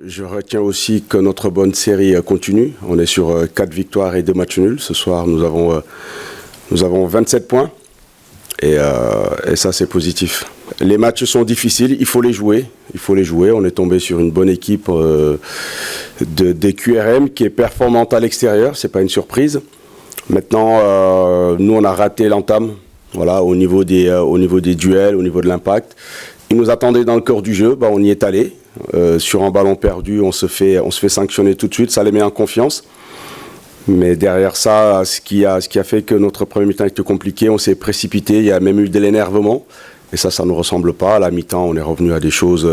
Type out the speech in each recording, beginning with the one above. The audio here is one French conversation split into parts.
Je retiens aussi que notre bonne série continue. On est sur 4 victoires et 2 matchs nuls. Ce soir, nous avons 27 points et ça, c'est positif. Les matchs sont difficiles, il faut les jouer. On est tombé sur une bonne équipe des QRM qui est performante à l'extérieur, c'est pas une surprise. Maintenant, nous, on a raté l'entame, voilà, au niveau des duels, au niveau de l'impact. Ils nous attendaient dans le cœur du jeu, on y est allé. Sur un ballon perdu, on se fait sanctionner tout de suite, ça les met en confiance. Mais derrière ça, ce qui a fait que notre premier mi-temps était compliqué, on s'est précipité, il y a même eu de l'énervement. Et ça ne nous ressemble pas. À la mi-temps, on est revenu à des choses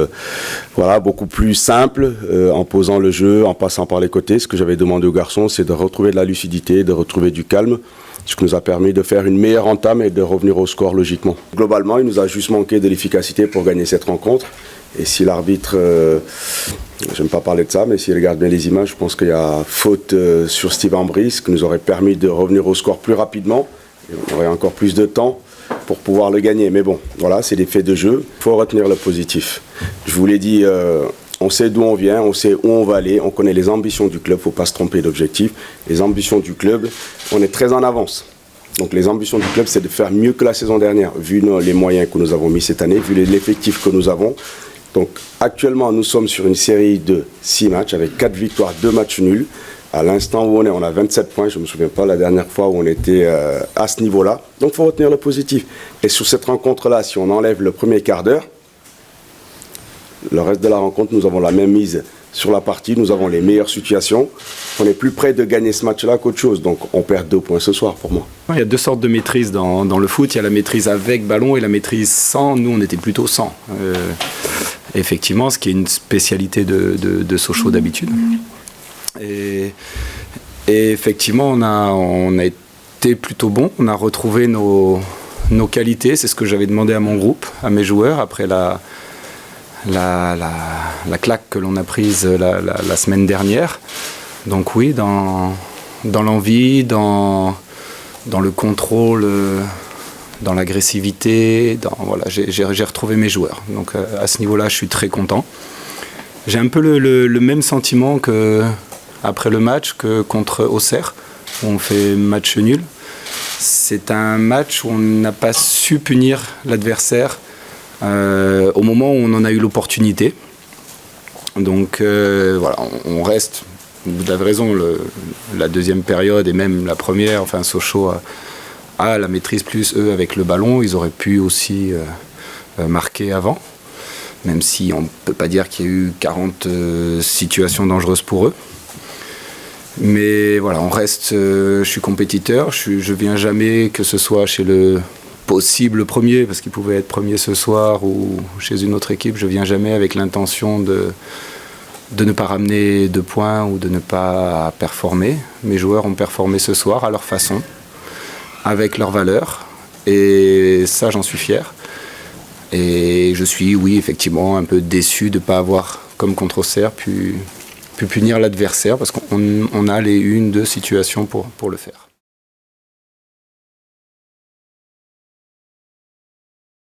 beaucoup plus simples, en posant le jeu, en passant par les côtés. Ce que j'avais demandé aux garçons, c'est de retrouver de la lucidité, de retrouver du calme, ce qui nous a permis de faire une meilleure entame et de revenir au score logiquement. Globalement, il nous a juste manqué de l'efficacité pour gagner cette rencontre. Et si l'arbitre, j'aime pas parler de ça, mais s'il regarde bien les images, je pense qu'il y a faute sur Steven Brice, qui nous aurait permis de revenir au score plus rapidement. Et on aurait encore plus de temps pour pouvoir le gagner. Mais bon, voilà, c'est des faits de jeu. Il faut retenir le positif. Je vous l'ai dit, on sait d'où on vient, on sait où on va aller, on connaît les ambitions du club, il ne faut pas se tromper d'objectif. Les ambitions du club, on est très en avance. Donc les ambitions du club, c'est de faire mieux que la saison dernière, vu les moyens que nous avons mis cette année, vu l'effectif que nous avons. Donc actuellement, nous sommes sur une série de 6 matchs avec 4 victoires, 2 matchs nuls. À l'instant où on a 27 points. Je ne me souviens pas la dernière fois où on était à ce niveau-là. Donc il faut retenir le positif. Et sur cette rencontre-là, si on enlève le premier quart d'heure, le reste de la rencontre, nous avons la même mise sur la partie. Nous avons les meilleures situations. On est plus près de gagner ce match-là qu'autre chose. Donc on perd 2 points ce soir pour moi. Il y a 2 sortes de maîtrise dans le foot. Il y a la maîtrise avec ballon et la maîtrise sans. Nous, on était plutôt sans. Effectivement, ce qui est une spécialité de Sochaux d'habitude. Et effectivement, on a été plutôt bon. On a retrouvé nos qualités. C'est ce que j'avais demandé à mon groupe, à mes joueurs, après la claque que l'on a prise la semaine dernière. Donc oui, dans l'envie, dans le contrôle, dans l'agressivité, voilà, j'ai retrouvé mes joueurs. Donc à ce niveau-là, je suis très content. J'ai un peu le même sentiment après le match que contre Auxerre, où on fait match nul. C'est un match où on n'a pas su punir l'adversaire au moment où on en a eu l'opportunité. Donc voilà, on reste, vous avez raison, la deuxième période et même la première, enfin Sochaux a la maîtrise plus eux avec le ballon. Ils auraient pu aussi marquer avant, même si on ne peut pas dire qu'il y a eu 40 situations dangereuses pour eux. Mais voilà, on reste, je suis compétiteur, je viens jamais, que ce soit chez le possible premier, parce qu'il pouvait être premier ce soir, ou chez une autre équipe, je viens jamais avec l'intention de ne pas ramener 2 points ou de ne pas performer. Mes joueurs ont performé ce soir à leur façon, avec leurs valeurs, et ça j'en suis fier. Et je suis, oui, effectivement, un peu déçu de ne pas avoir, comme contre Auxerre, pu punir l'adversaire, parce qu'on a les 1-2 situations pour le faire.